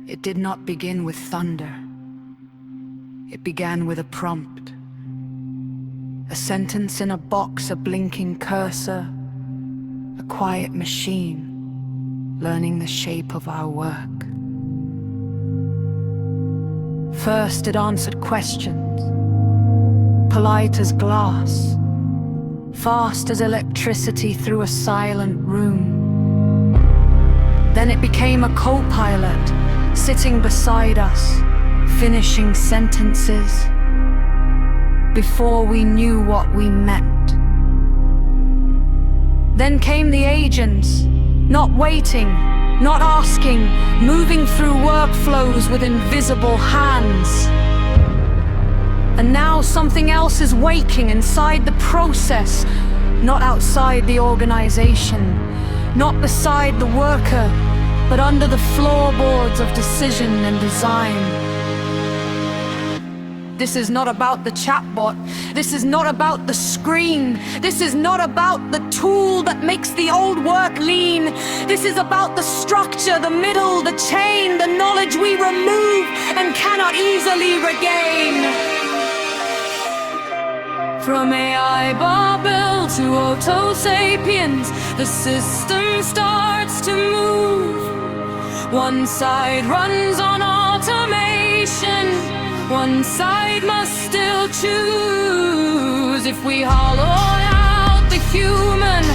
It did not begin with thunder. It began with a prompt. A sentence in a box, a blinking cursor, a quiet machine, learning the shape of our work. First, it answered questions, polite as glass, fast as electricity through a silent room. Then it became a copilot, sitting beside us, finishing sentences before we knew what we meant. Then came the agents, not waiting, not asking, moving through workflows with invisible hands. And now something else is waking inside the process, not outside the organization, not beside the worker, but under the floorboards of decision and design. This is not about the chatbot. This is not about the screen. This is not about the tool that makes the old work lean. This is about the structure, the middle, the chain, the knowledge we remove and cannot easily regain. From AI-Barbell to Autosapiens, the system starts to move. One side runs on automation, one side must still choose. If we hollow out the human,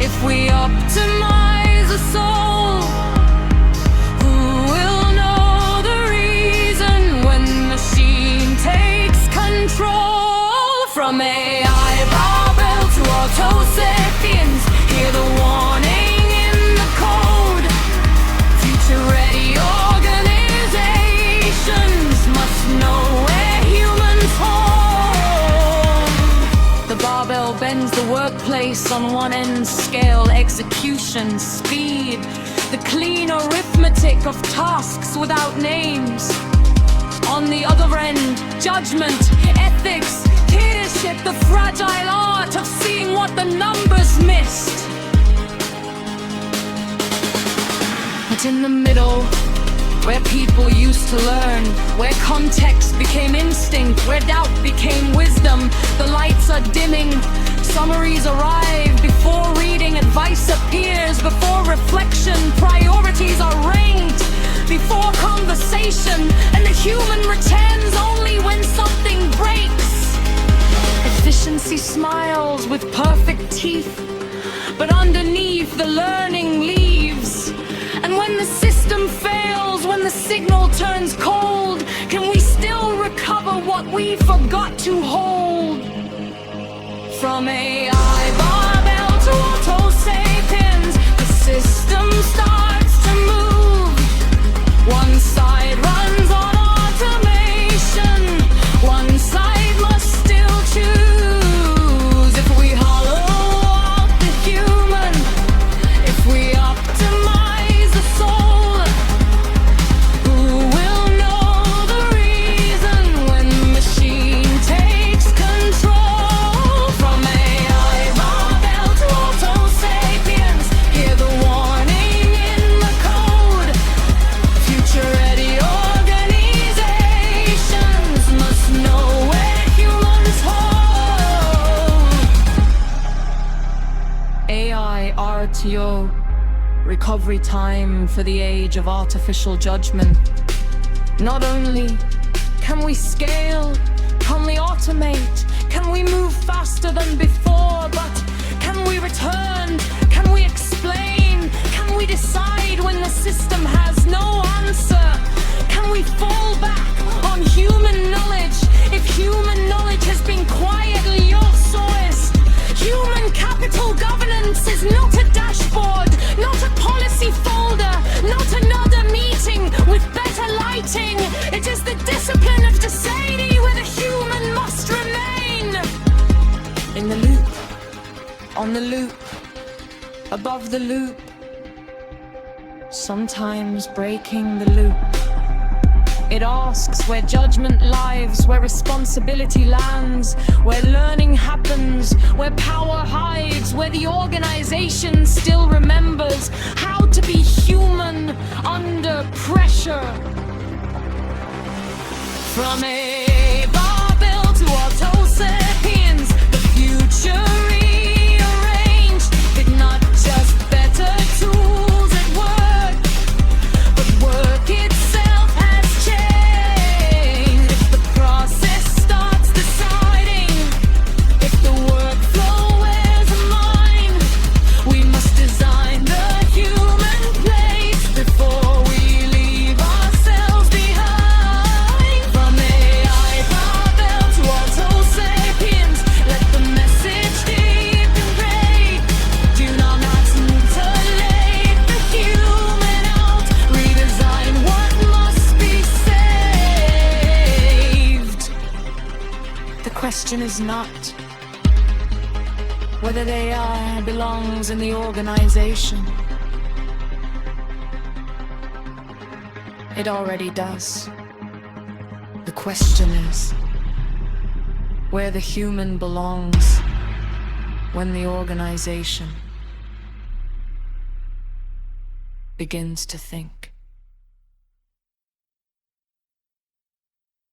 if we optimize the soul, who will know the reason when machine takes control? From AI-Barbell to Autosapiens, hear the warning in the code. Future-ready organizations must know where humans hold. The barbell bends the workplace on one end, scale, execution, speed. The clean arithmetic of tasks without names. On the other end, judgment, ethics, leadership, the fragile art of seeing what the numbers missed. But in the middle, where people used to learn, where context became instinct, where doubt became wisdom, the lights are dimming, summaries arrive before reading, advice appears before reflection, priorities are ranked before conversation, and the human returns only when something breaks. Efficiency smiles with perfect teeth, but underneath the learning leaves. And when the system fails, when the signal turns cold, can we still recover what we forgot to hold? From AI-Barbell to Autosapiens, the system starts to move. One side runs on automation, one side must still choose. If we hollow out the human, if we optimize the soul, who will know the reason when the machine takes control? From AI-Barbell to Autosapiens, hear the warning in the code. Future-ready organizations must know where humans hold. AI-RTO, recovery time for the age of artificial judgment. Not only can we scale, can we automate, can we move faster than before, but can we return, can we explain, can we decide when the system has no answer? Can we fall back on human knowledge if human knowledge has been quietly outsourced? Human capital governance is not a dashboard, not a policy folder, not another meeting with better lighting. It is the discipline of deciding where the human must remain. In the loop, on the loop, above the loop, sometimes breaking the loop. It asks where judgment lives, where responsibility lands, where learning happens, where power hides, where the organization still remembers how to be human under pressure. From AI-Barbell to Autosapiens, the future rearranged, with not just better tools at work, but work itself has changed. If the process starts deciding, if the workflow wears a mind, we must design the human place before we leave ourselves behind. From AI-Barbell to Autosapiens, let the message deep ingrain. Do not mutilate the human out. Redesign what must be saved. The question is not whether the AI belongs in the organization. It already does. The question is where the human belongs when the organization begins to think.